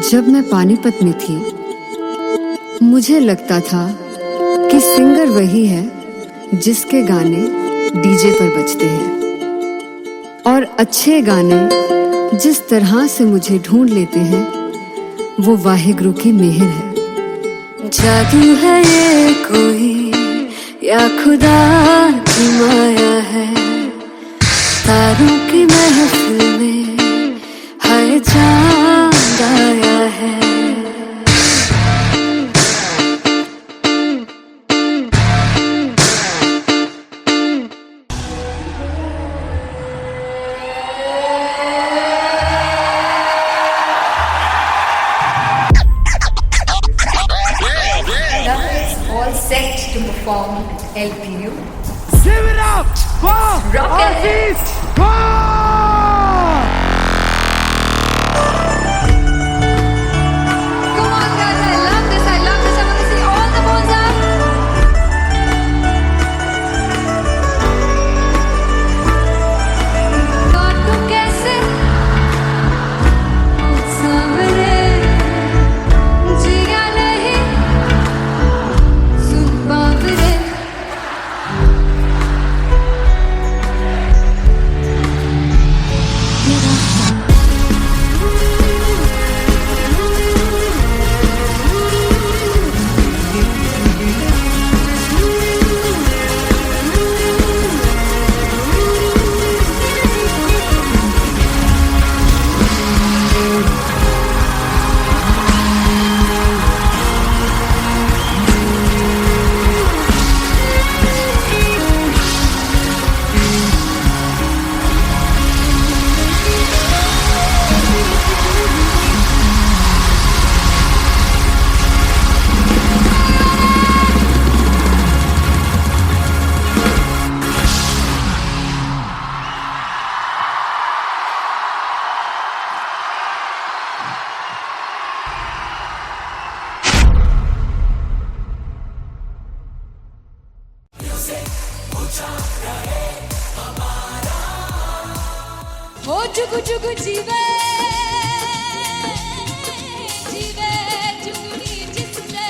जब मैं पानीपत में थी, मुझे लगता था कि सिंगर वही है जिसके गाने डीजे पर बजते हैं, और अच्छे गाने जिस तरह से मुझे ढूंढ लेते हैं वो वाहिगुरु की मेहर है। जादू है ये कोई या खुदा की माया है, तारों की महफिल में हर चांद आया है। All set to perform LPU. Give it up for Artist Bob! Come on guys, I love this, I love this. I want to see all the balls up. काटू कैसे सामने जिया नहीं सुन बाबरे। ओ जुगु जुगु जीवे जीवे जुगनी जिसने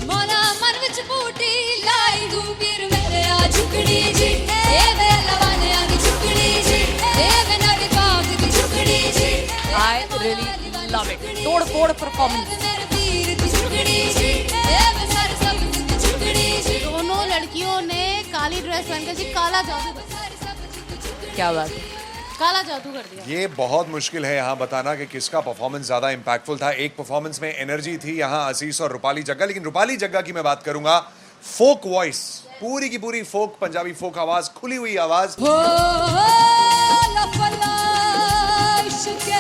मोला मन विच बूटी लाई दूबीर मेरे आ झुकड़ी जी ए वे लवाने आ की झुकड़ी जी ए वे नड़ी बाग की झुकड़ी जी। I really love it. तोड़ फोड़ परफॉर्मेंस। मेरे वीर की झुकड़ी जी ए वे सारे सब की झुकड़ी जी। दोनों लड़कियों ने काली ड्रेस पहनकर जी काला जादू कर दिया। क्या बात है। काला जादू कर दिया। ये बहुत मुश्किल है यहाँ बताना कि किसका परफॉर्मेंस ज्यादा इंपैक्टफुल था। एक परफॉर्मेंस में एनर्जी थी यहाँ असीस और रूपाली जग्गा, लेकिन रूपाली जग्गा की मैं बात करूंगा फोक वॉइस, पूरी की पूरी फोक, पंजाबी फोक आवाज, खुली हुई आवाज। हो लफला इश्क़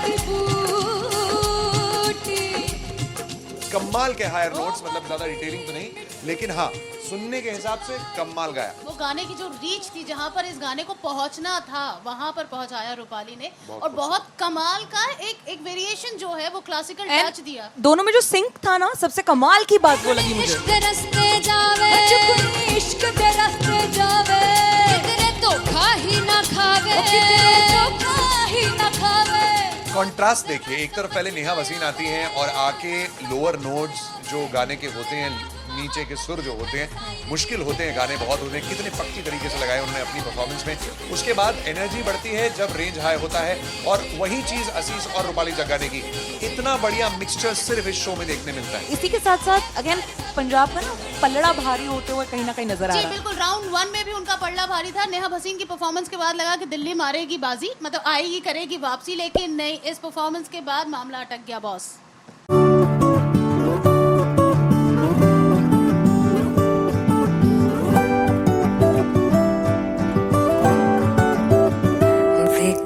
की बूटी। कमाल के हायर नोट्स, मतलब ज्यादा डिटेलिंग तो नहीं, लेकिन हाँ सुनने के हिसाब से कमाल गाया। वो गाने की जो रीच थी, जहाँ पर इस गाने को पहुंचना था वहां पर पहुंचाया रूपाली ने, और बहुत कमाल का एक वेरिएशन जो है वो क्लासिकल टच दिया। दोनों में जो सिंक था ना, सबसे कमाल की बात वो लगी मुझे। इश्क़ दे रस्ते जावे इश्क़ दे रस्ते जावे, कितने धोखा ही ना खावे, कितने धोखा ही ना खावे। कॉन्ट्रास्ट देखिए, एक तरफ पहले नेहा वसीन आती हैं और आके लोअर नोट्स जो गाने के होते हैं, नीचे के सुर जो होते हैं, मुश्किल होते हैं, गाने बहुत होते हैं, कितने पक्की तरीके से लगाए उन्होंने अपनी परफॉर्मेंस में। उसके बाद एनर्जी बढ़ती है जब रेंज हाई होता है, और वही चीज असीस और रूपाली जग्गा ने की। इतना बढ़िया मिक्सचर सिर्फ इस शो में देखने मिलता है। इसी के साथ साथ अगेन पंजाब का ना पलड़ा भारी होते हुए कहीं ना कहीं नजर आ जी रहा है। बिल्कुल, राउंड 1 में भी उनका पलड़ा भारी था। नेहा भसीन की परफॉर्मेंस के बाद लगा कि दिल्ली मारेगी बाजी, मतलब आएगी करेगी वापसी, लेकिन नहीं, इस परफॉर्मेंस के बाद मामला अटक गया बॉस।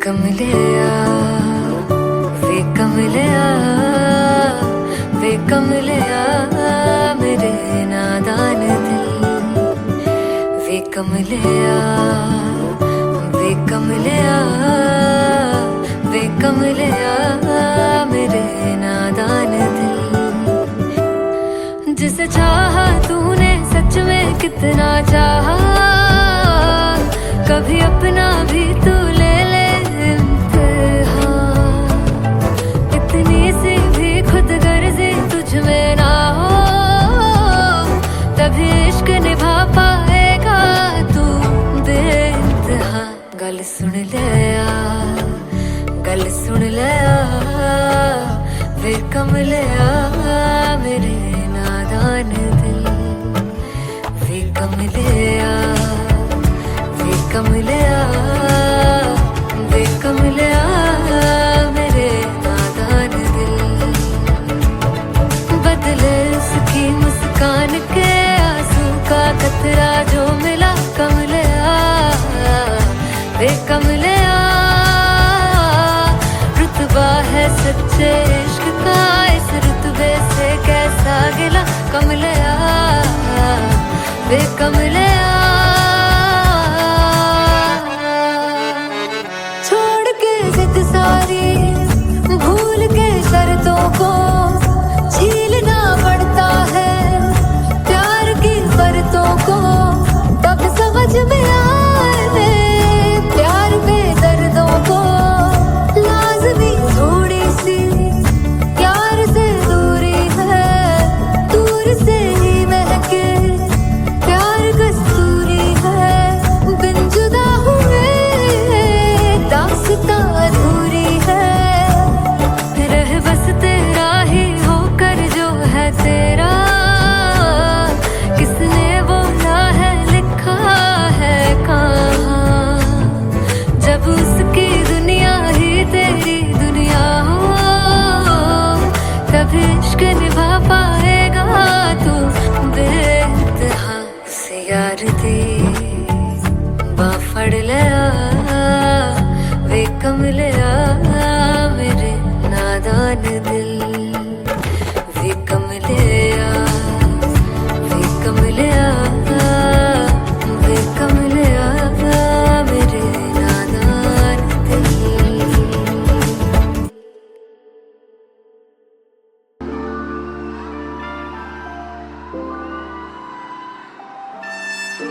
कमलिया वे कमलिया वे कमलिया मेरे नादान दिल, वे कमलिया वे कमलिया वे कमलिया मेरे नादान दिल। जिसे चाहा तूने सच में कितना चाहा, कभी अपना भी तू ले ले कमलिया मेरे नादान दिल, वे कमलिया, वे कमलिया, वे कमलिया मेरे नादान दिल। बदले उसकी मुस्कान के आंसू का कतरा जो मिला कमलिया, वे कमलिया। रुतबा है सच्चे इश्क का इस रुतबे से कैसा गिला कमलिया, वे कमलिया। छोड़ के जिद सारी भूल के शर्तों को झीलना पड़ता है प्यार की शर्तों को, तब समझ में आए प्यार में दर्दों को। लाज़मी थोड़ी सी प्यार से दूरी है, दूर से ही महके प्यार कस्तूरी है। बिन जुदा हुए दास्तां अधूरी है, रह बस तेरा ही होकर जो है तेरा, किसने बोला है लिखा है कहाँ। जब उसकी दुनिया ही तेरी दुनिया हो, तब इश्क निभा पाएगा तू बेइंतहा। से यार दी बाफड़ लिया, वे कमलिया मेरे नादान दिल, वे कमलिया, वे कमलिया, वे कमलिया मेरे नादान दिल।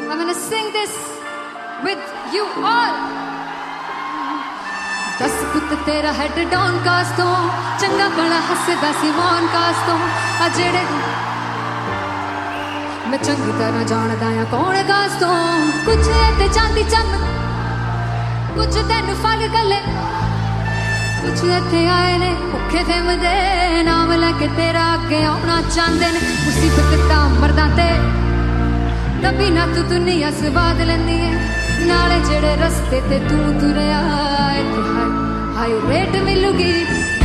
I'm gonna sing this with you all. दस पुत तेरा हेड डाउन कास तो चंगा बड़ा हसदा सी मौन कास तो आ जेड़े मैं चंगी तरह जानदा आ कौन कास तो। कुछ ते चांदी चम कुछ तेन फल गले, कुछ इत्थे आए ने भुखे फिरदे नाम लैके तेरा अगे आउणा चाहंदे ने। मुसीबत तां मरदा ते तभी ना तू दुनिया स्वाद लैंदी है, नाले जेड़े रस्ते ते तू तुरया इत्थे हाई रेट मिलूगी,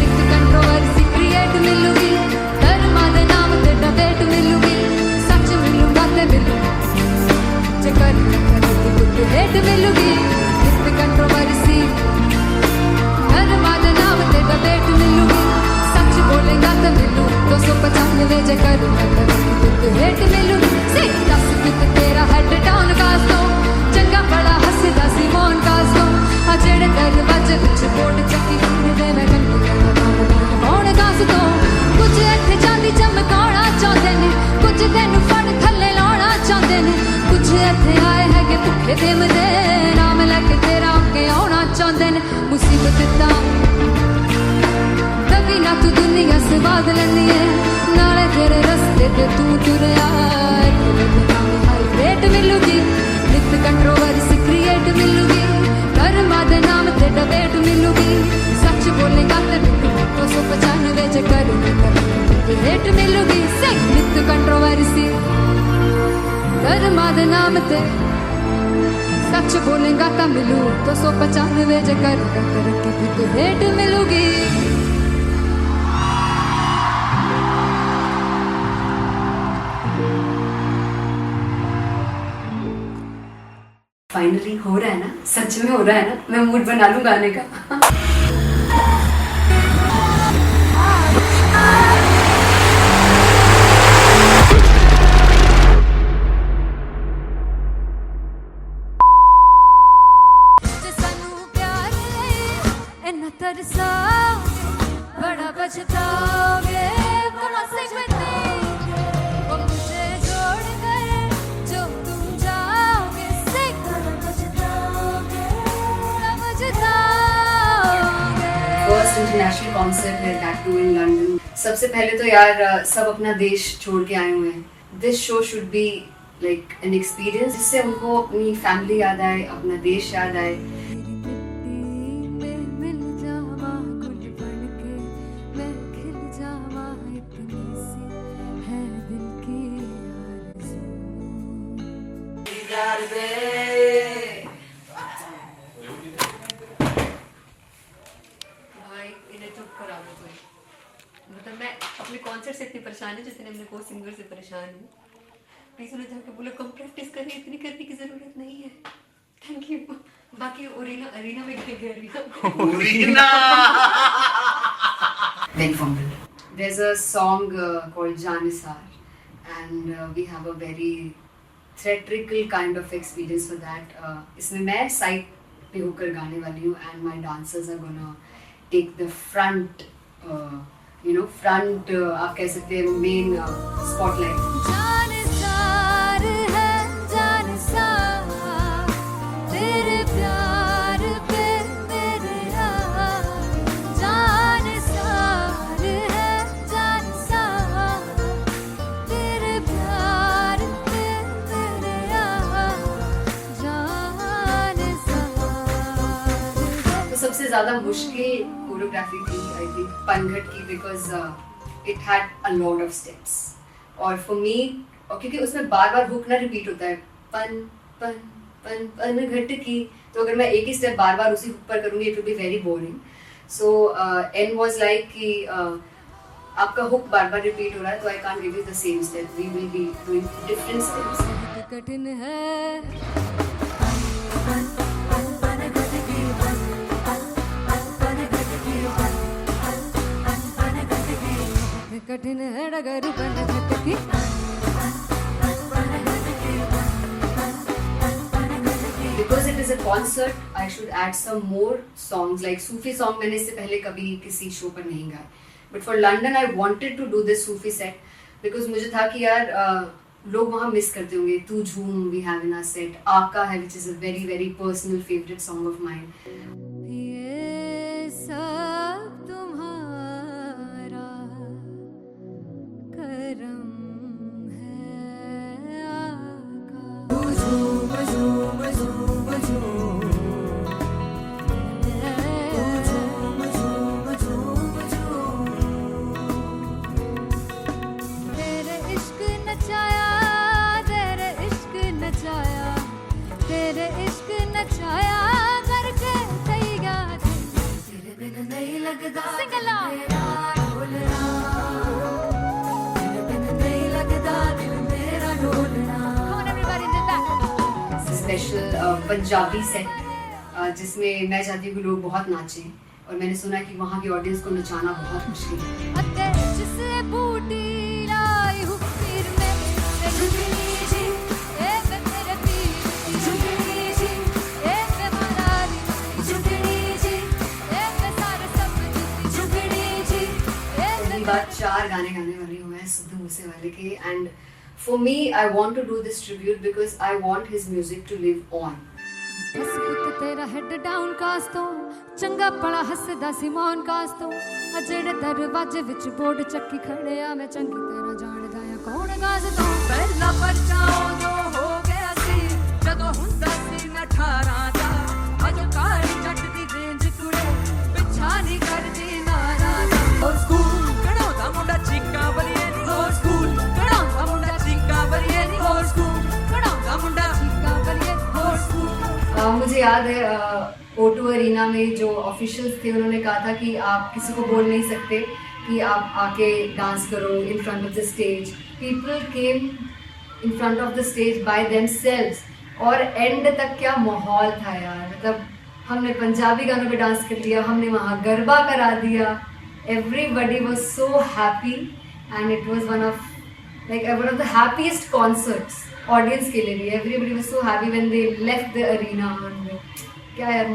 एक कंट्रोवर्सी क्रिएट मिलूगी, धर्मा दे नाम ते डिबेट मिलूगी। सच मिलूगा ते मिलू जे कर ते हेट मिलूगी, एक कंट्रोवर्सी धर्मा दे नाम ते डिबेट मिलूगी। सच बोलेगा तो मिलू 295 जे कर ते हेट मिलूगी। से दस कित तेरा हेड डाउन कास तो चंगा बड़ा हसदा सी मौन कास तो आ जेड़े दरवाजे विच बोर्ड चक्की दे मैं कौन कास तो। कुछ इत्थे चांदी चमकाउणा चाहंदे ने, कुछ तेनू फड़ थल्ले लाउणा चाहंदे ने। कुछ इत्थे आए हैगे भुखे फिरदे नाम लैके तेरा अगे आउणा चाहंदे ने। मुसीबत तां तभी ना तू दुनिया स्वाद लैंदी है, नाले तेरे रस्ते ते तू तुरया हाई रेट मिलूगी, नित कंट्रोवर्सी क्रिएट मिलूगी, धर्मा दे नाम ते डिबेट मिलूगी। सच बोलेगा ते मिलू 295 जे कर हेट मिलूगी। से नित कंट्रोवर्सी धर्मा दे नाम ते सच बोलेगा तो मिलू 295 जे कर हेट मिलूगी। फाइनली हो रहा है ना, सच में हो रहा है ना। मैं मूड बना लूं गाने का। तरसा बड़ा पछताओगे बड़ा सकते वो मुझे छोड़ कर जो तुम जाओगे से बड़ा पछताओगे फर्स्ट इंटरनेशनल कॉन्सर्ट है दैट टू इन लंदन। सबसे पहले तो यार सब अपना देश छोड़ के आए हुए हैं। This show should be like an experience जिससे उनको अपनी फैमिली याद आए, अपना देश याद आए। मिल जावा गुल बन के मैं खिल जावा प्यार दे। भाई इन्हें चुप करा दो कोई। मतलब मैं अपने कॉन्सर्ट से इतनी परेशान हूँ जितने मैं को सिंगर से परेशान हूँ। प्लीज उन्हें जाके बोलो कम प्रैक्टिस करिए, इतनी करने की जरूरत नहीं है। Thank you. बाकी अरीना में गए arena Very fumble. There's a song called Janisar, and we have a very theatrical kind of experience for that. इसमें मैं साइड पे होकर गाने वाली हूँ, and my dancers are gonna take the front, front आप कह सकते हैं main spotlight. जानसार है जानसार तेरे प्यार पे मेरे यार जानसार है जानसार तेरे प्यार पे मेरे यार जानसार। तो सबसे ज़्यादा मुश्किल कोरियोग्राफी थी आई थिंक पनघट की, because it had a lot of steps और फॉर मी, और क्योंकि उसमें बार बार हुक ना रिपीट होता है, पन पन पन पन घट की, तो अगर मैं एक ही स्टेप बार बार उसी हुक पर करूँगी it will be very boring. So and was like कि आपका हुक बार बार रिपीट हो रहा है तो I can't give you the same step, we will be doing different steps. कठिन है कठिन है डगर बन घटकी Because it is a concert, I should add some more songs. Like Sufi song मैंने इससे पहले कभी किसी शो पर नहीं गाया. But for London, I wanted to do this Sufi set because मुझे था कि यार लोग वहाँ मिस करते होंगे. तू झूम we have in our set. आका है which is a very very personal favorite song of mine. ये सब तुम्हारा करम है आका। झूम झूम झूम झूम झूम झूम झूम झूम तेरे इश्क नचाया तेरे इश्क नचाया तेरे इश्क नचाया करके थैया तेरे बिन नहीं लगदा सिंगला मेरा ढोलना तेरे बिन नहीं लगदा दिल मेरा ढोलना। Come on everybody do that. Special Punjabi set जिसमें मैं चाहती हूँ कि लोग बहुत नाचें और मैंने सुना कि वहाँ की ऑडियंस को नचाना बहुत मुश्किल है। अते जिससे बूटी लाई हूँ पीर में झुकनी जी ए वे मेरे पीर झुकनी जी ए वे मलाली झुकनी जी ए वे सारे सब झुकनी जी ए पहली बार 4 गाने गाने वाली हूँ मैं सिद्धू मूसेवाले के, and for me I want to do this tribute because I want his music to live on. बस पुत तेरा हेड डाउन कास तो चंगा पड़ा हसदा सी मौन कास तो अजड़े दरवाजे विच बोर्ड चक्की खड़े आ मैं चंगी तेरा जानदा आ कौन गाज तो पहला बच्चा उदों हो गया सी जदों हुंदा सी मैं 18 दा अजो काली जट दी रेंज कुड़े पिछा नहीं करदी नारा दा और स्कूल कढ़ाउंदा मुंडा चीका बरिए नी और स्कूल कढ़ाउंदा मुंडा चीका बरिए नी और स्कूल कढ़ाउंदा मुंडा चीका बरिए और स्कूल। मुझे याद है O2 अरीना में जो ऑफिशियल्स थे उन्होंने कहा था कि आप किसी को बोल नहीं सकते कि आप आके डांस करो in front of the stage. People came in front of the stage by themselves और एंड तक क्या माहौल था यार, मतलब हमने पंजाबी गानों पे डांस कर लिया, हमने वहाँ गरबा करा दिया, everybody was so happy and it was one of the happiest concerts audience के लिए भी। Everybody was so happy when they left the arena. क्या यार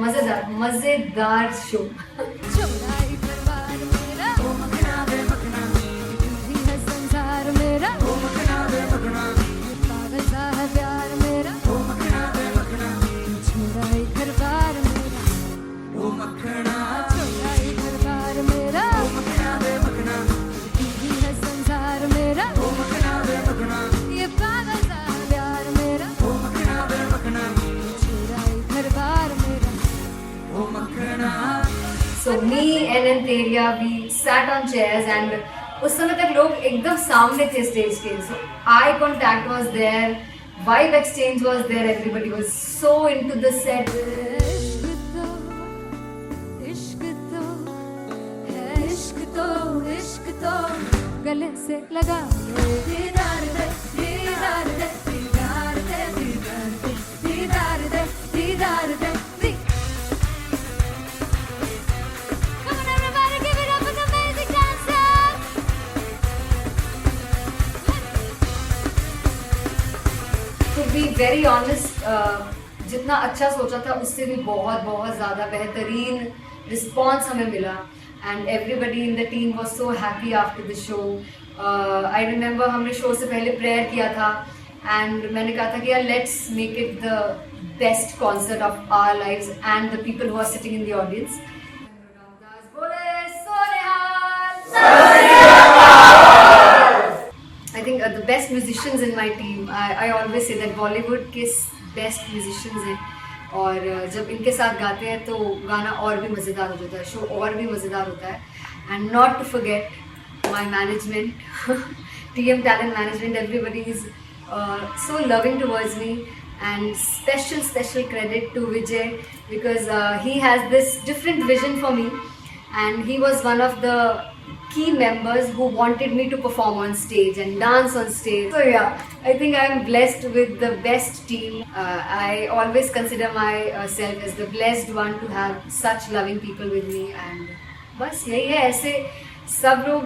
मजेदार शो। चौराई परिवार मेरा ओ मखना बे मखना तुझी है संसार मेरा ओ मखना बे मखना पागल सा है प्यार मेरा ओ मखना बे मखना चौराई परिवार मेरा ओ मखना चौराई परिवार मेरा ओ मखना बे मखना तुझी है संसार मेरा ओ मखना बे मखना ये पागल सा है प्यार मेरा ओ मखना बे मखना चौराई परिवार मेरा। So me and Anteria, we sat on chairs and उस समय तक लोग एकदम सामने थे स्टेज के, so eye contact was there vibe exchange was there. Everybody was so into the set. इश्क तो गले से लगा दीदार दे दीदार दे दीदार दे दीदार दे दीदार दे दीदार दे Come on everybody, give it up for the amazing dancers. To be very honest, जितना अच्छा सोचा था उससे भी बहुत बहुत ज़्यादा बेहतरीन रिस्पॉन्स हमें मिला. And everybody in the team was so happy after the show. I remember हमने शो से पहले प्रेयर किया था and मैंने कहा था कि यार let's make it the best concert of our lives and the people who are sitting in the audience. I think the best musicians in my team. I always say that Bollywood के best musicians हैं. और जब इनके साथ गाते हैं तो गाना और भी मज़ेदार हो जाता है, शो और भी मज़ेदार होता है. And not to forget my management, TM Talent Management, everybody is so loving towards me. And special credit to Vijay because he has this different vision for me and he was one of the key members who wanted me to perform on stage and dance on stage. So yeah, I think I am blessed with the best team. I always consider myself as the blessed one to have such loving people with me. And बस यही है, ऐसे सब लोग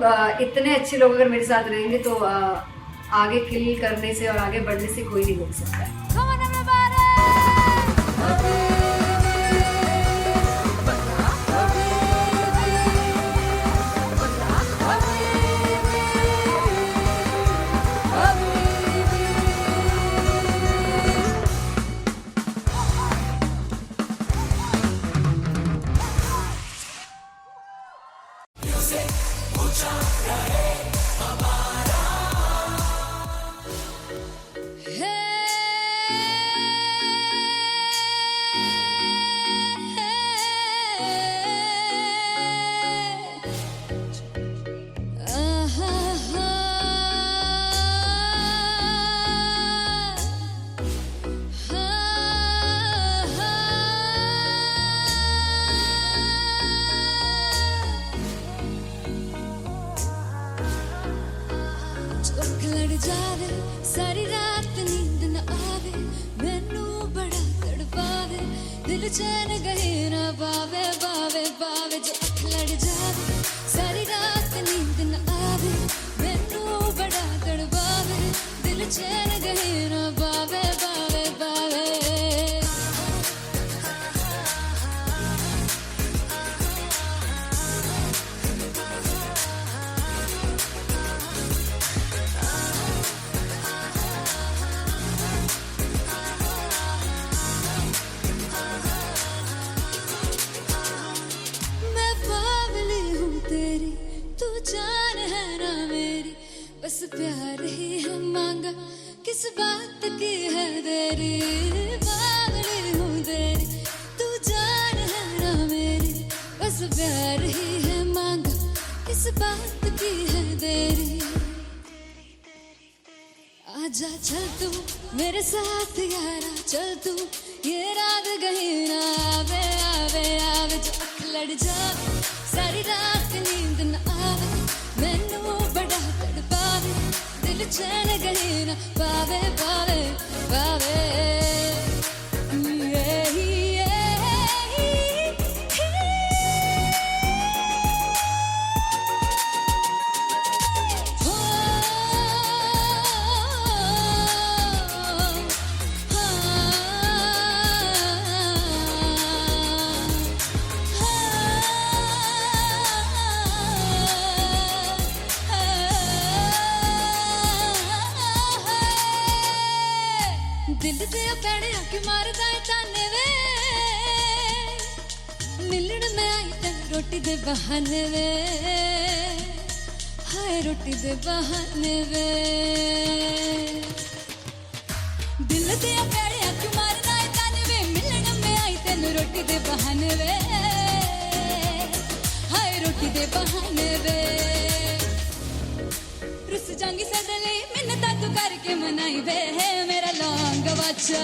इतने अच्छे लोग अगर मेरे साथ रहेंगे तो आगे किल करने से और आगे बढ़ने से कोई नहीं रोक सकता है. Come on everybody. जावे सारी रात नींद न आवे मैनू बड़ा तड़पावे दिल चैन गहे ना पावे पावे पावे जो अख लड़ जावे सारी रात नींद न आवे मैनू बड़ा तड़पावे दिल चैन गहे ना पावे पावे पावे जान है ना मेरी बस प्यार ही है मांगा किस बात की है देरी बावली हूँ तेरी तू जान है ना मेरी बस प्यार ही है मांगा किस बात की है देरी आजा चल तू मेरे साथ यारा चल तू ये रात गही ना आवे आवे आवे जो अख लड़ जावे सारी रात नींद न आवे मैनू बड़ा तड़पावे दिल चैन गही ना पावे पावे पावे दिल दे पैड़े आके मारदा है ताने वे मिलण में आई तन रोटी दे बहाने वे हाय रोटी दे बहाने वे दिल दे पैड़े आके मारदा है ताने वे मिलण में आई तन रोटी दे बहाने वे हाय रोटी दे बहाने वे रुस जांगी सदले मिन्नतां तू करके मनाई वे मेरा ला बच्चा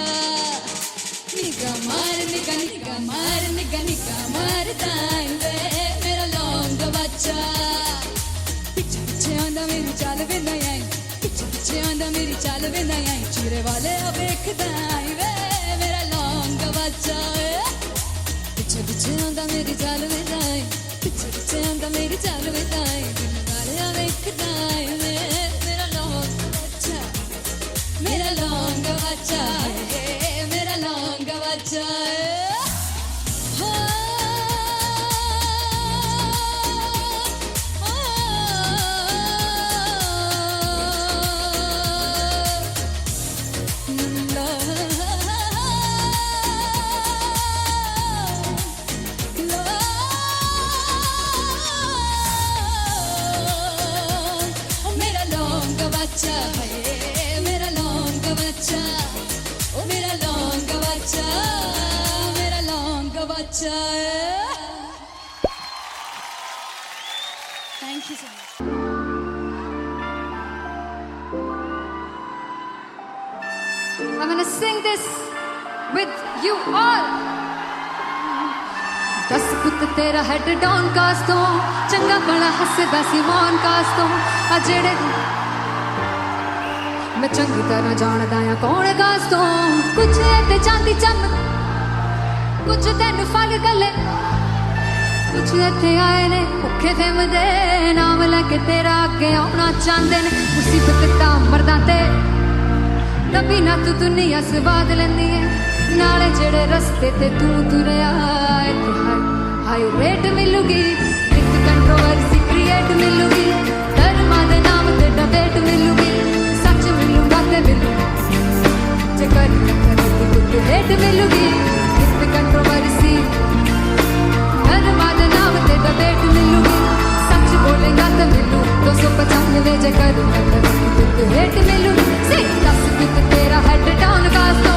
निका मार निका निका मार निका निका मार दाई वे मेरा लौंग बच्चा पिछे पिछे आंदा मेरी चाल वे नहीं आई पिछे पिछे आंदा मेरी चाल वे नहीं आई चूरे वाले अब एक दाई वे मेरा लौंग बच्चा पिछे पिछे आंदा मेरी चाल वे नहीं आई पिछे पिछे आंदा मेरी चाल वे नहीं आई चूरे वाले अब एक दाई वे मेरा लौंग बच्चा मेरा लौंग बच्चा मेरा लौंग बच्चा मेरा लौंग बच्चा मेरा लौंग बच्चा ओ मेरा लौंग बच्चा मेरा लौंग बच्चा thank you so much I'm gonna sing this with you all. दस पुत तेरा हेड डाउन कास तो चंगा बड़ा हसदा सी मौन कास तो आ जेड़े मैं चंगी तरह जानदा आ कौन कास तो कुछ ते चांदी चम कुछ तेन फल गले कुछ इत्थे आए ने भुखे फिरदे नाम लेके तेरा अगे आउणा चाहंदे ने मुसीबत दा मरदा ते तभी ना तू दुनिया स्वाद लैंदी है नाले जेड़े रस्ते ते तू तुरया इत्थे हाई रेट मिलूगी एक कंट्रोवर्सी क्रिएट मिलूगी धर्मा दे नाम ते डिबेट मिलूगी सच मिलूगा ते मिलू जे कर तो हेट मिलूगी एक कंट्रोवर्सी धर्मा दे नाम ते डिबेट मिलूगी सच बोलेगा ते मिलू 295 जे कर तो हेट मिलूगी से दस पित तेरा हेड डाउन कास तो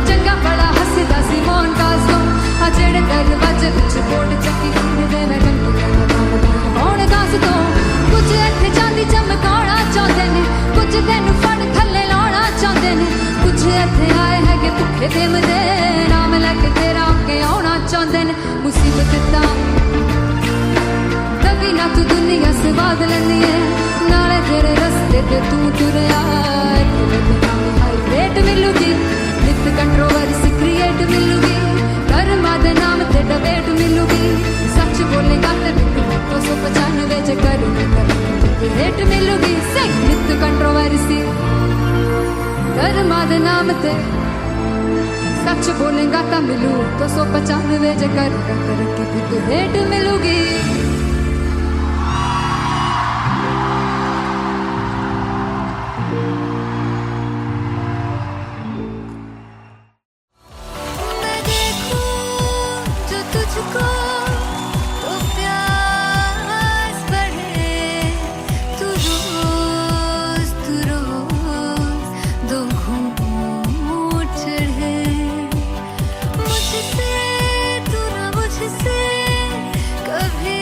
चंगा बड़ा हसदा सी मौन कास तो आ जेड़े दरवाजे विच बोर्ड चक्की दे मैं घंटी कौन कास तो कुछ इत्थे चांदी चमकाउणा चाहंदे ने कुछ तेन फड़ थल्ले लाउणा चाहंदे ने कुछ इत्थे आए हैगे भुखे फिरदे नाम लेके तेरा अगे आउणा चाहंदे ने मुसीबत दा तभी ना तू दुनिया स्वाद लैंदी है नाले तेरे रस्ते ते तू तुरया हाई रेट मिलूगी नित कंट्रोवर्सी क्रिएट मिलूगी कर्मा दे नाम ते डिबेट मिलूगी सच बोलेगा ते मिलू 295 जे करू रेट मिलूगी से नित कंट्रोवर्सी कर्मा दे नाम ते सच बोलेगा ता मिलू 295 जे करू तरक्की रेट मिलूगी कभी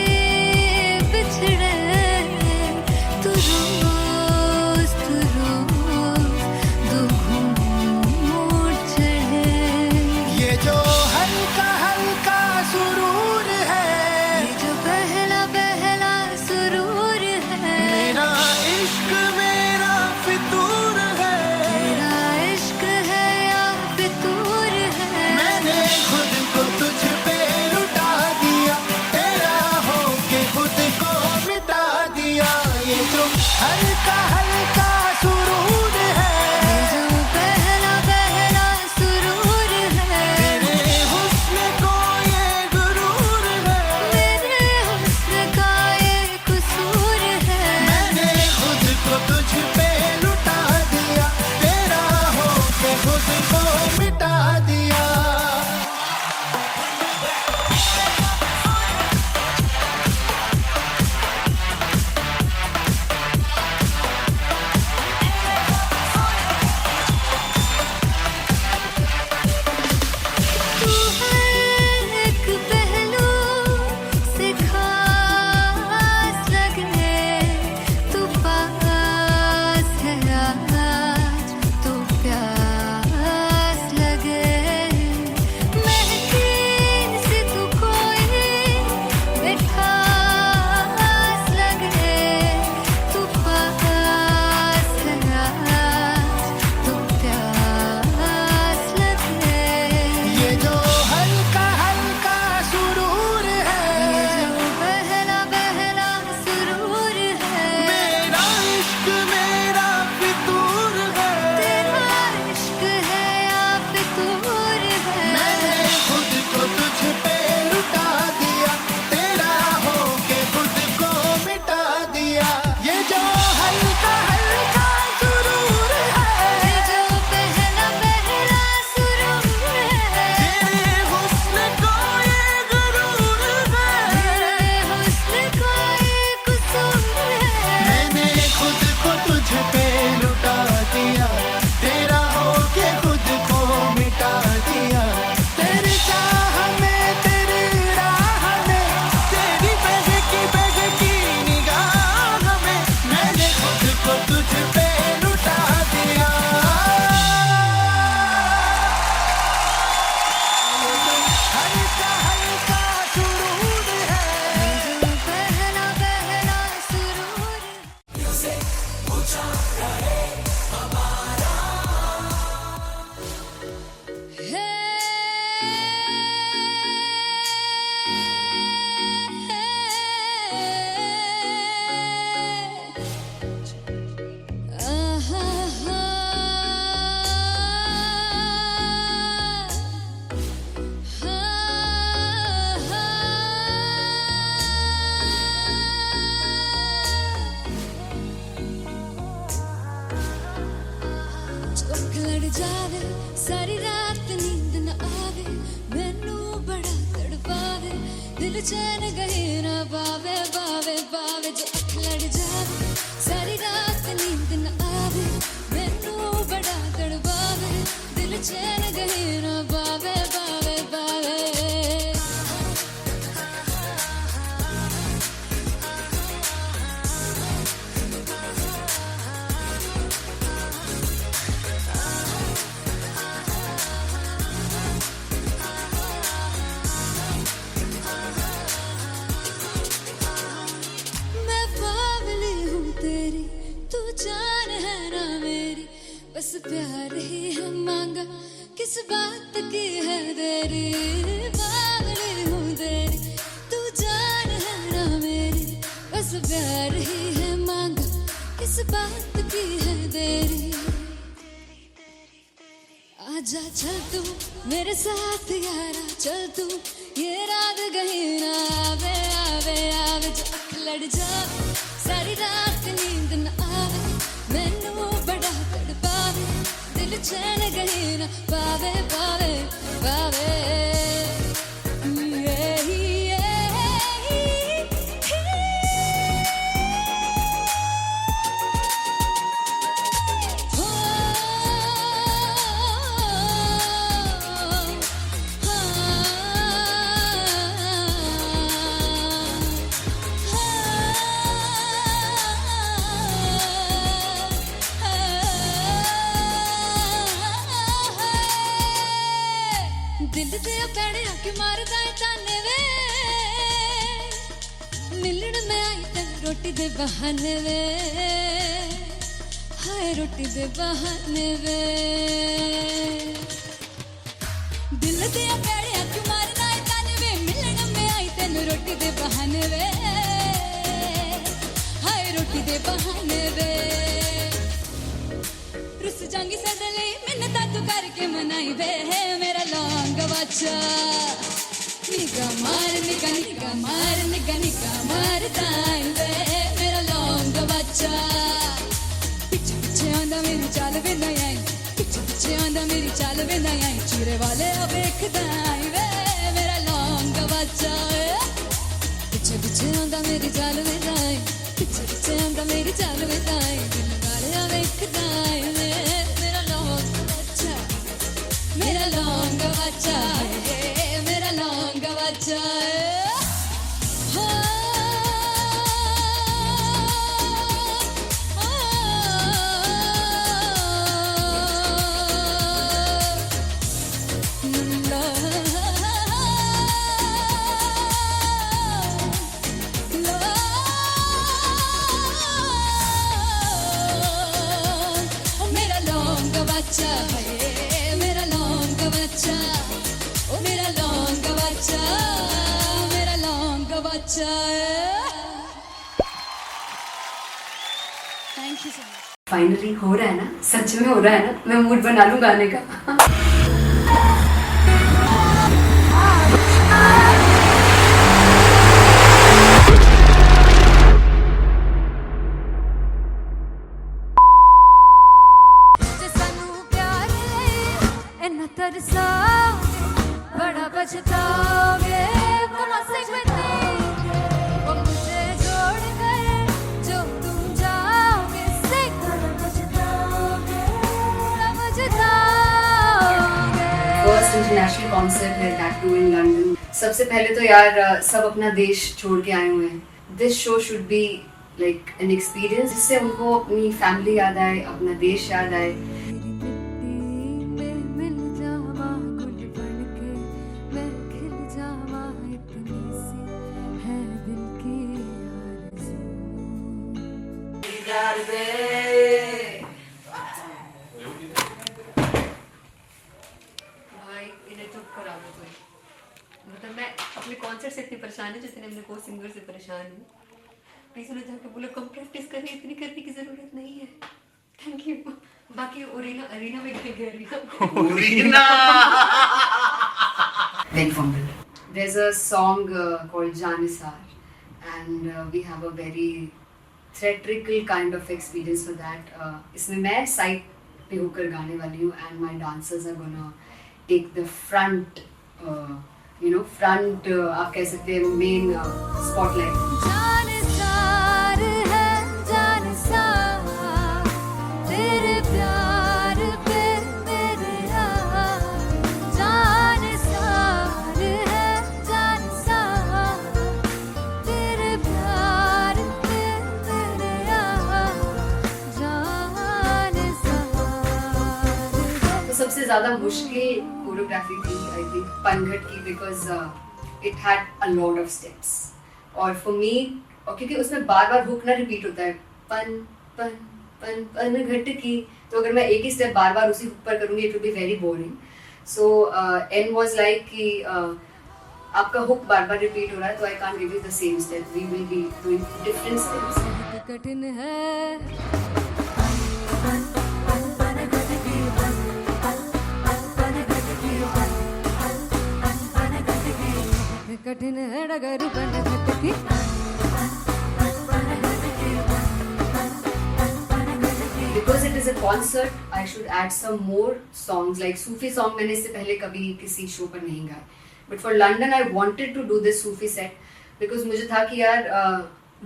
लड़ जावे सारी रात नींद न आवे मैनू बड़ा तड़पावे दिल चैन गहे ना पावे पावे पावे जो अख लड़ जावे सारी रात नींद न आवे मैनू बड़ा तड़पावे दिल चैन गहे ना पावे पावे पावे जान है ना मेरी बस प्यार ही है मांगा किस बात की है देरी बावली हूँ तेरी तू जान है ना मेरी बस प्यार ही है मांगा किस बात की है देरी आजा चल तू मेरे साथ यारा चल तू ये रात कहीं ना आवे आवे आवे जो अख लड़ जावे सारी रात नींद न आवे मैनू बड़ा तड़पावे दिल चैन कहीं ना पावे पावे पावे दिल दे पैड़े आके मारदा है ताने वे मिलन में आई तेन रोटी दे बहाने वे हाय रोटी दे बहाने वे दिल दे पैड़े आके मारदा है ताने वे मिलन में आई तेन रोटी दे बहाने वे हाय रोटी दे बहाने वे रुस जांगी सदले मिन्नता तू करके मनाई वे मेरा लौंग बच्चा निगा मार दाई वे मेरा लौंग बच्चा पीछे पीछे आंदा मेरी चाल वे नहीं आई पीछे पीछे आंदा मेरी चाल वे नहीं आई चीरे वाले अब देखदा आई वे मेरा लौंग बच्चा पीछे पीछे आंदा मेरी चाल वे नहीं आई पीछे पीछे आंदा मेरी चाल वे नहीं आई दिल वाले अब देखदा आई वे मेरा लौंग बच्चा मेरा लौंग बच्चा मेरा लौंग बच्चा मेरा लौंग बच्चा मेरा लौंग बच्चा ओ मेरा लौंग बच्चा मेरा लौंग बच्चा thank you so much finally हो रहा है ना, सच में हो रहा है ना, मैं मूड बना लूं गाने का। बड़ा पछताओगे वो मुझे छोड़ गए जो तुम जाओगे फर्स्ट इंटरनेशनल कॉन्सर्ट है, दैट टू इन लंदन। सबसे पहले तो यार सब अपना देश छोड़ के आए हुए हैं। This show should be like an experience जिससे उनको अपनी फैमिली याद आए, अपना देश याद आए। भाई इन्हें चुप करा दो कोई। मतलब मैं अपने कॉन्सर्ट से इतनी परेशान हूँ जितने अपने को सिंगर से परेशान हूँ। प्लीज उन्हें जाके बोलो कम प्रैक्टिस करें, इतनी करने की जरूरत नहीं है। Thank you. बाकी अरीना में गए arena Big Fumble. There's a song called Janisar and we have a very theatrical kind of experience for that. इसमें मैं साइड पे होकर गाने वाली हूँ and my dancers are gonna take the front front आप कह सकते हैं मेन स्पॉटलाइट। जान सार है जान सार तेरे प्यार पे मेरे जान सार है जान सार तेरे प्यार पे मेरे जान सार। तो सबसे ज्यादा मुश्किल कोरियोग्राफी थी आई थिंक पनघट की, because it had a lot of steps और फॉर मी, और क्योंकि उसमें बार बार हुक ना रिपीट होता है, पन पन पन पनघट की, तो अगर मैं एक ही स्टेप बार बार उसी हुक पर करूंगी it will be very boring. So and was like कि आपका हुक बार बार रिपीट हो रहा है तो I can't give you the same step, we will be doing different steps. कठिन है कठिन है डगर पनघट की। Because it is a concert, I should add some more songs like Sufi song. मैंने इससे पहले कभी किसी शो पर नहीं गाए, but for London I wanted to do this Sufi set because मुझे था कि यार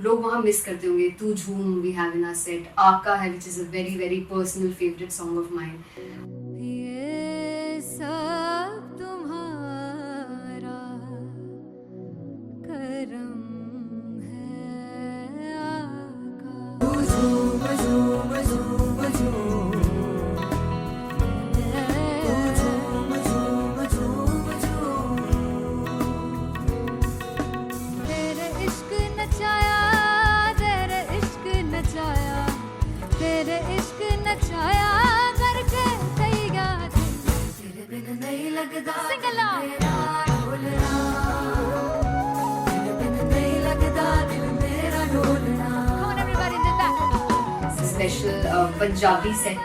लोग वहाँ मिस करते होंगे। तू झूम we have in our set, आका है which is a very very personal favorite song of mine. ये सब तुम्हारा करम है आका। तेरे इश्क नचाया तेरे इश्क नचाया तेरे इश्क नचाया करके तैयार तेरे बिन नहीं लगता सिंगला ढोलना तेरे बिन नहीं लगता दिल मेरा ढोलना। Come on everybody did that. Special Punjabi set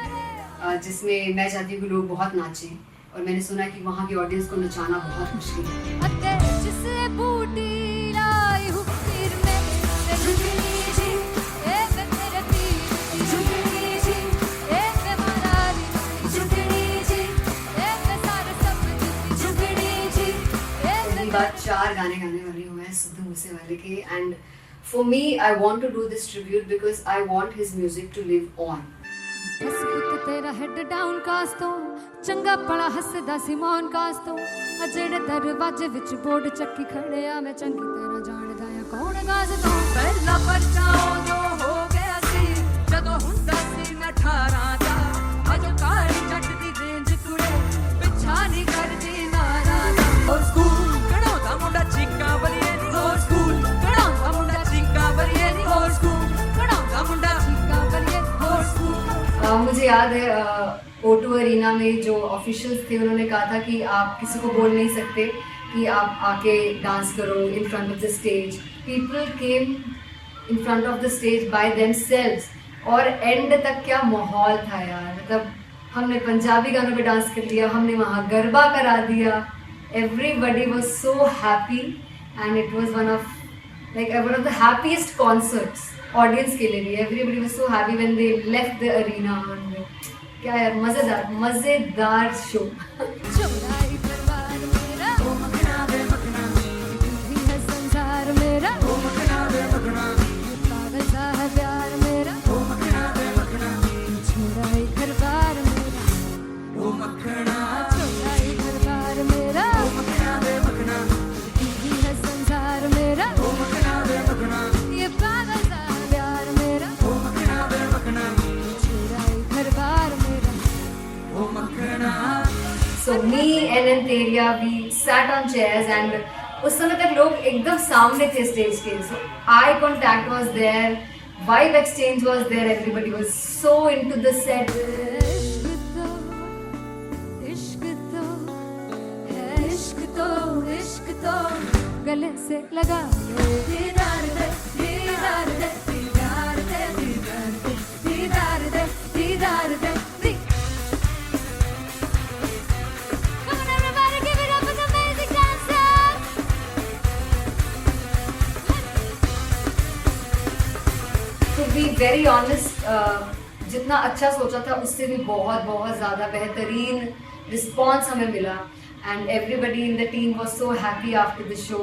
जिसमें मैं चाहती हूँ कि लोग बहुत नाचें और मैंने सुना है कि वहाँ की ऑडियंस को नचाना बहुत मुश्किल है। अते जिसे बूटी लाई हूँ पीर में ते झुकनी जी ए मैं तेरे पीर की झुकनी जी ए मैं मारारी झुकनी जी ए मैं सारे सब की झुकनी जी ए पहली बार 4 गाने गाने वाली हूँ मैं सिद्धू मूसेवाले के, and for me I want to do this tribute because I want his music to live on. बस पुत तेरा हेड डाउन कास तो चंगा पड़ा हसदा सी मौन कास तो अजड़े दरवाजे विच बोर्ड चक्की खड़े आ मैं चंगी तरह जानदा आ कौन गाज तो ਪਹਿਲਾ ਬੱਚਾ ਉਦੋਂ ਹੋ ਗਿਆ ਸੀ ਜਦੋਂ ਹੁੰਦਾ ਸੀ ਮੈਂ 18 ਦਾ ਅਜੋ ਕਾਲੀ ਜੱਟ ਦੀ ਰੇਂਜ ਕੁੜੇ ਪਿੱਛਾ ਨਹੀਂ ਕਰਦੀ ਨਾਰਾ ਦਾ ਹੋਰ ਸਕੂਲ ਕਢਾਉਂਦਾ ਮੁੰਡਾ ਚੀਕਾਂ ਬਲੀਏ ਨੀ ਹੋਰ ਸਕੂਲ ਕਢਾਉਂਦਾ ਮੁੰਡਾ ਚੀਕਾਂ ਬਲੀਏ ਨੀ ਹੋਰ ਸਕੂਲ ਕਢਾਉਂਦਾ ਮੁੰਡਾ ਚੀਕਾਂ ਬਲੀਏ ਹੋਰ ਸਕੂਲ। मुझे याद है O2 अरीना में जो ऑफिशियल्स थे उन्होंने कहा था कि आप किसी को बोल नहीं सकते कि आप आके डांस करो in front of the stage. People came in front of the stage by themselves और एंड तक क्या माहौल था यार, मतलब हमने पंजाबी गानों पे डांस कर लिया, हमने वहाँ गरबा करा दिया, everybody was so happy and it was one of the happiest concerts audience के लिए भी। Everybody was so happy when they left the arena. क्या यार मजेदार शो। चौड़ाई दरबार मेरा ओ मखना वे मखना भी है संसार मेरा ओ मखना वे मखना पागल सा है प्यार मेरा ओ मखना वे मखना चौड़ाई दरबार मेरा ओ मखना चौड़ाई दरबार मेरा ओ मखना वे मखना भी है संसार मेरा ओ मखना वे मखना ये पागल सा है प्यार मेरा ओ मखना वे मखना चौड़ाई दरबार मेरा ओ मखना। So me and Anteria, we sat on chairs and उस समय तक लोग एकदम सामने थे स्टेज के, so eye contact was there, vibe exchange was there, everybody was so into the set. इश्क तो है इश्क तो गले से लगा ले दीदार दे दीदार दे दीदार दे दीदार दे दीदार दे दीदार दे। Come on everybody, give it up for the amazing dancers. To be very honest, जितना अच्छा सोचा था उससे भी बहुत बहुत ज़्यादा बेहतरीन रिस्पॉन्स हमें मिला and everybody in the team was so happy after the show.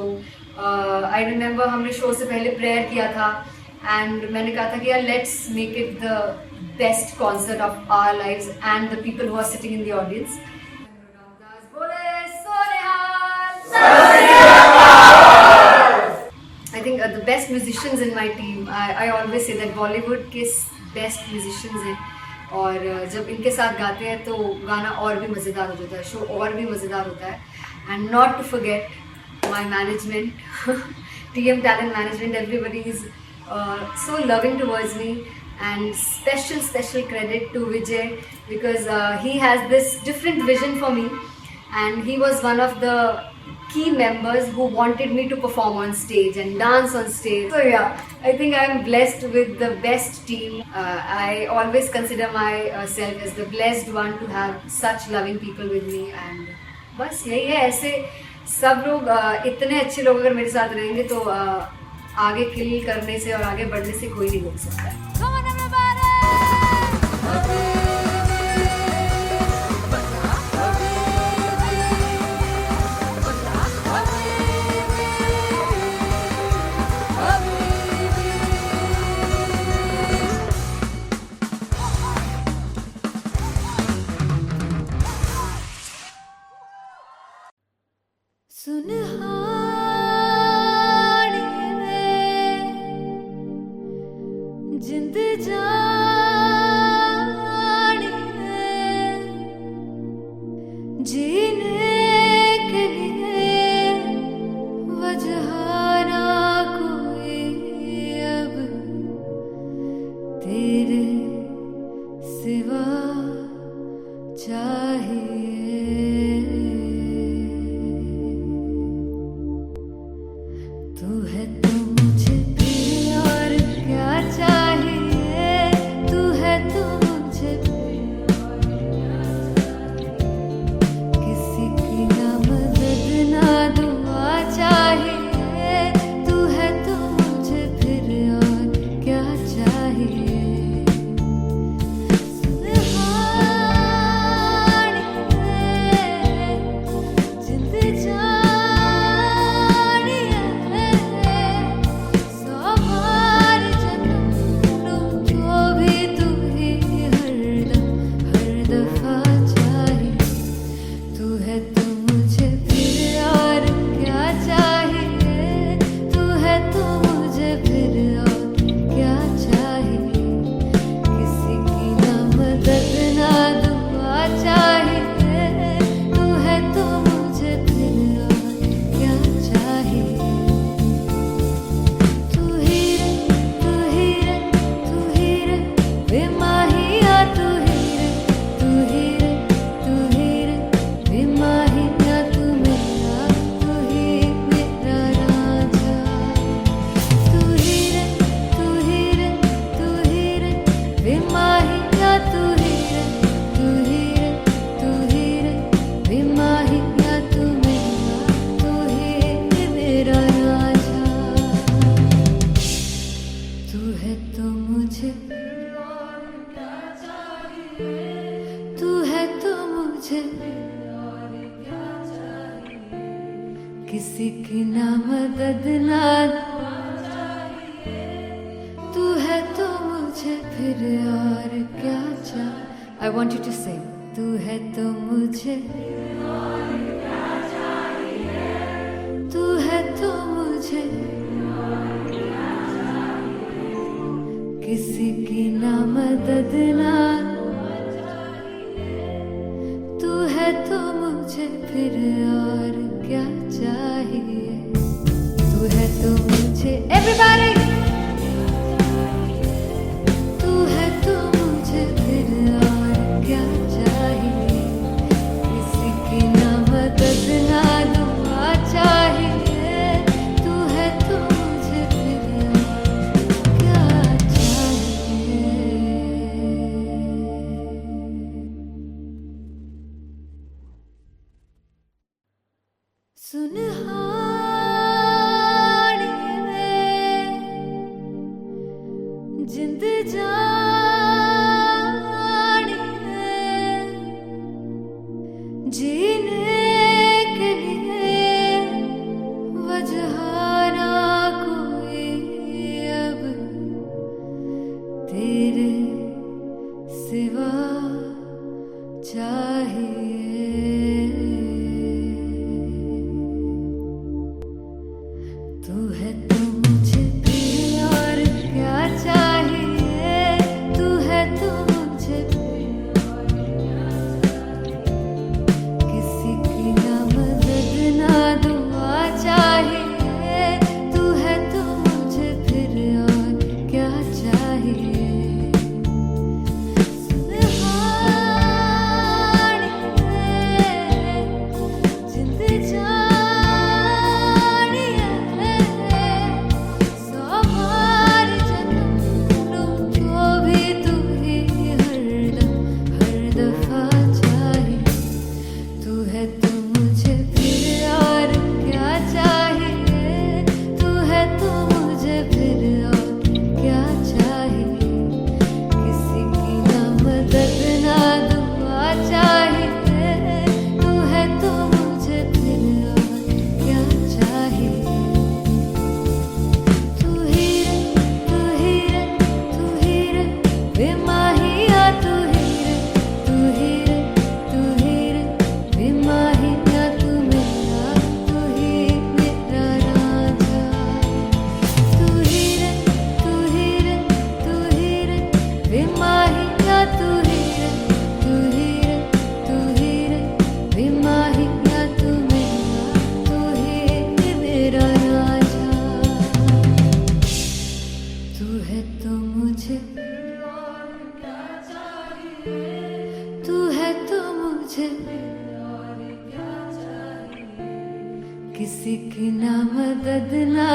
I remember हमने शो से पहले प्रेयर किया था एंड मैंने कहा था कि यार let's make it the best concert of our lives and the people who are sitting in the audience. I think the best musicians in my team, I always say that Bollywood के best musicians हैं और जब इनके साथ गाते हैं तो गाना और भी मज़ेदार हो जाता है, शो और भी मज़ेदार होता है। And not to forget my management, TM Talent Management, everybody is so loving towards me and special credit to Vijay because he has this different vision for me and he was one of the key members who wanted me to perform on stage and dance on stage. So yeah, I think I'm blessed with the best team. I always consider myself as the blessed one to have such loving people with me and बस यही है। ऐसे सब लोग इतने अच्छे लोग अगर मेरे साथ रहेंगे तो आगे किल करने से और आगे बढ़ने से कोई नहीं रोक सकता है। जिंद जान जीने के लिए वजह ना कोई अब तेरे सिवा चाहिए। तू है तो मुझे फिर और क्या चाहिए, तू है तो मुझे किसी की ना मदद ना दुआ चाहिए, तू है तो मुझे फिर और क्या चाहिए। जिंद जानिए सौ बार जन्म लूं तो भी तू ही हरदम हर दफा चाहिए। तू है तो मुझे फिर और क्या चाहिए, तू है तो मुझे फिर और क्या चाहिए। किसी की ना मदद ना दुआ चाहिए, तू है तो मुझे फिर और क्या चाहिए। तू ही रे तू ही रे तू ही रे बेमाहिया, तू ही रे तू ही रे तू ही रे बेमाहिया, तू मेरा राजा। तू ही रे तू ही रे तू ही रे बेमाहिया, तू ही रे तू ही रे तू ही रे बेमाहिया, तू ही मेरा राजा। तू है तो मुझे तू है तो मुझे किसी की ना मदद ना तू है तो मुझे फिर और क्या चाहिए। I want you to sing. तू है तो मुझे तू है तो मुझे किसी की ना मदद ना तू है तो मुझे फिर और क्या चाहिए। तू है तो मुझे everybody तू है तो मुझे फिर और क्या चाहिए। किसी की ना मदद ना दुआ चाहिए, तू है तो मुझे फिर और क्या चाहिए। सुनहानिए जिंद जानिए जीने के लिए वजह ना कोई अब तेरे सिवा चाहिए। तू है तो मुझे फिर और क्या चाहिए। तू है तो मुझे फिर और क्या चाहिए। किसी की ना मदद ना दुआ चाहिए। तू है तो मुझे फिर और क्या चाहिए। सुनहानी जिंद जानिए सवार जन्म को भी तू ही हरदम हर दफा चाहिए। तू है तो मुझे फिर और क्या चाहिए। तू है तो मुझे फिर और क्या चाहिए। किसी की ना मदद ना दुआ चाहिए। तू है तो मुझे फिर और क्या चाहिए। तू ही रे तू ही रे तू ही रे बेमाहिया। तू ही रे तू ही रे तू ही रे बेमाहिया। तू मेरा राजा। तू ही रे तू ही रे तू ही रे बेमाहिया। तू ही रे तू ही रे तू ही रे बेमाहिया। तू ही मेरा राजा। तू है तो मुझे तू है तो मुझे किसी की ना मदद ना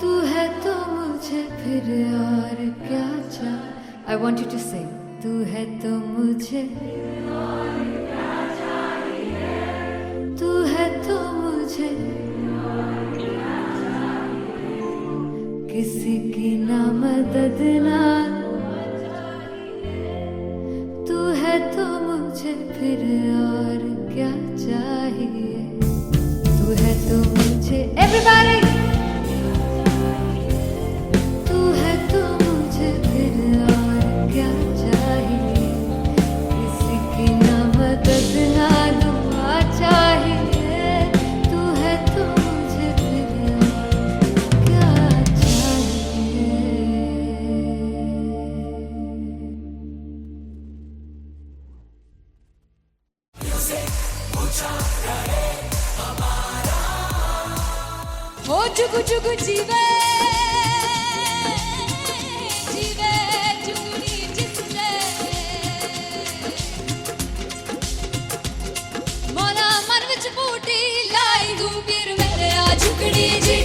तू है तो मुझे फिर और क्या चाहिए। I want you to sing. तू है तो मुझे तू है तो मुझे किसी की ना मदद ना तू है तो मुझे फिर और क्या चाहिए। तू है तो मुझे everybody तू है तो मुझे फिर और क्या चाहिए। किसी की ना मदद ना दुआ चाहिए। तू है तो मुझे फिर और क्या चाहिए। हो जुगु जुगु जीवे जीवे जुगनी जिसने मोला मन विच बूटी लाई तू पीर मेरे आ झुकड़ी जी। ए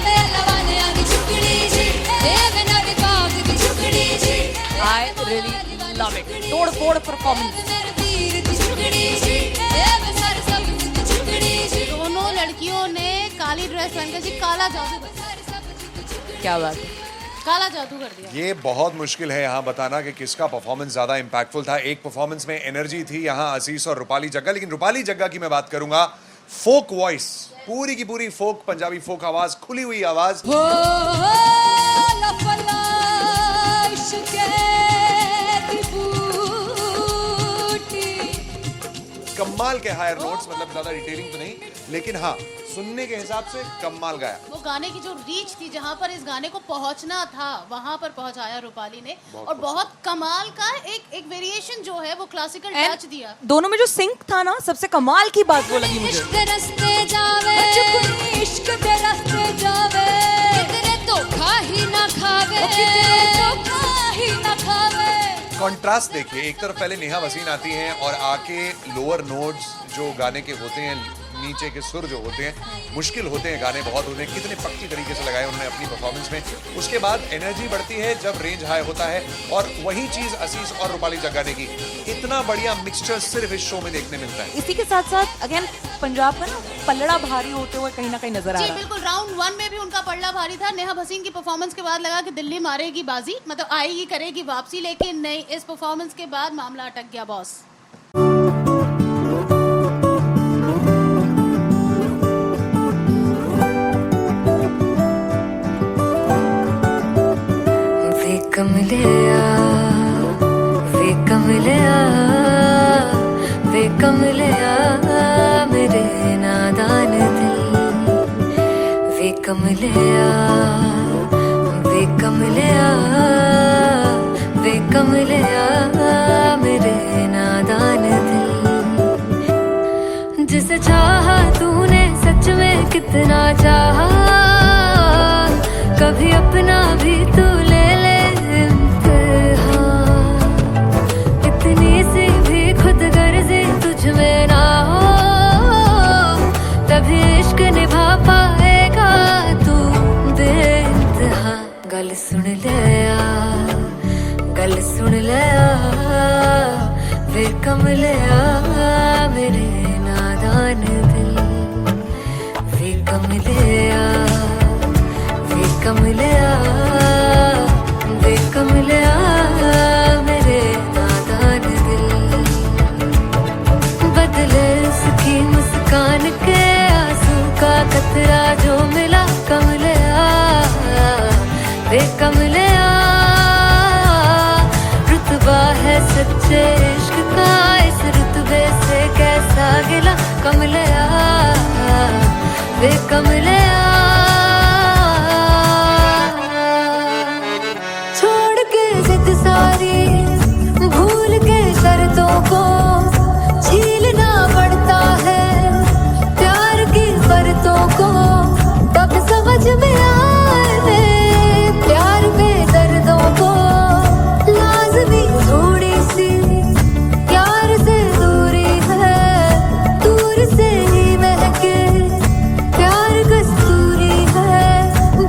वे लवाने आ की झुकड़ी जी। ए वे नवी पाग की झुकड़ी जी। I really love it. तोड़ फोड़ परफॉर्मेंस। मेरे पीर की झुकड़ी जी। ए वे सर सब की झुकड़ी जी। दोनों लड़कियों ने काली ड्रेस पहनकर जी काला जादू क्या बात है। काला जादू कर दिया। ये बहुत मुश्किल है यहाँ बताना कि किसका परफॉर्मेंस ज्यादा इंपैक्टफुल था। एक परफॉर्मेंस में एनर्जी थी यहाँ असीस और रूपाली जग्गा, लेकिन रूपाली जग्गा की मैं बात करूंगा फोक वॉइस, पूरी की पूरी फोक, पंजाबी फोक आवाज, खुली हुई आवाज। हो लफला इश्क़े दी बूटी। कमाल के हायर नोट्स, मतलब ज्यादा डिटेलिंग तो नहीं, लेकिन हाँ सुनने के हिसाब से कमाल गाया। वो गाने की जो रीच थी, जहाँ पर इस गाने को पहुंचना था वहां पर पहुंचाया रूपाली ने। और बहुत कमाल का एक वेरिएशन जो है वो क्लासिकल टच दिया। दोनों में जो सिंक था ना, सबसे कमाल की बात वो लगी मुझे। इश्क दे रस्ते जावे इश्क दे रस्ते जावे कितने धोखा ही ना खावे धोखा ही ना खावे। कॉन्ट्रास्ट देखिए, एक तरफ पहले नेहा वसीन आती हैं और आके लोअर नोट्स जो गाने के होते हैं, नीचे के सुर जो होते हैं, मुश्किल होते हैं, गाने बहुत होते हैं, कितने पक्की तरीके से लगाए उन्होंने अपनी परफॉर्मेंस में। उसके बाद एनर्जी बढ़ती है जब रेंज हाई होता है, और वही चीज असीस और रूपाली जग्गा ने की। इतना बढ़िया मिक्सचर सिर्फ इस शो में देखने मिलता है। इसी के साथ साथ अगेन पंजाब का ना पल्लड़ा भारी होते हुए कहीं ना कहीं नजर आ जी रहा है। बिल्कुल, राउंड 1 में भी उनका पल्ला भारी था। नेहा भसीन की परफॉर्मेंस के बाद लगा कि दिल्ली मारेगी बाजी, मतलब आएगी करेगी वापसी, लेकिन नहीं, इस परफॉर्मेंस के बाद मामला अटक गया बॉस। कमलिया वे कमलिया वे कमलिया मेरे नादान दिल वे कमलिया वे कमलिया वे कमलिया मेरे नादान दिल जिसे चाहा तूने सच में कितना चाहा कभी अपना भी तू ले ले इम्तिहान इतनी सी भी खुद गर्जी तुझ में ना हो तभी इश्क निभा पाएगा तू बेइंतहा गल सुन लिया गल सुन लिया वे कमलिया मेरे नादान दिल वे कमलिया वे कमलिया वे कमलिया मेरे नादान दिल बदले उसकी मुस्कान के आंसू का कतरा जो मिला कमलिया वे कमलिया रुतबा है सच्चे इश्क का इस रुतबे से कैसा गिला कमलिया वे कमलिया छोड़ के जिद सारी भूल के शर्तों को झीलना पड़ता है प्यार की शर्तों को तब समझ में आए प्यार में दर्दों को लाजमी थोड़ी सी प्यार से दूरी है दूर से ही महके प्यार कस्तूरी है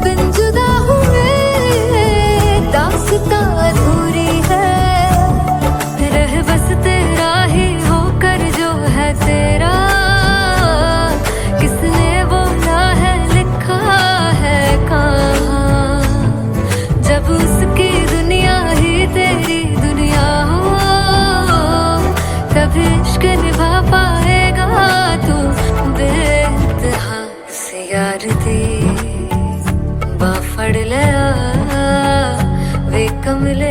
बिन जुदा हुए दास्तां अधूरी है रह बस तेरा ही होकर जो है तेरा किसने बोला है लिखा है कहाँ जब उसकी दुनिया ही तेरी दुनिया हो तब इश्क निभा पाएगा तू बेइंतहा से यार दी बाफड़ लिया वे कमले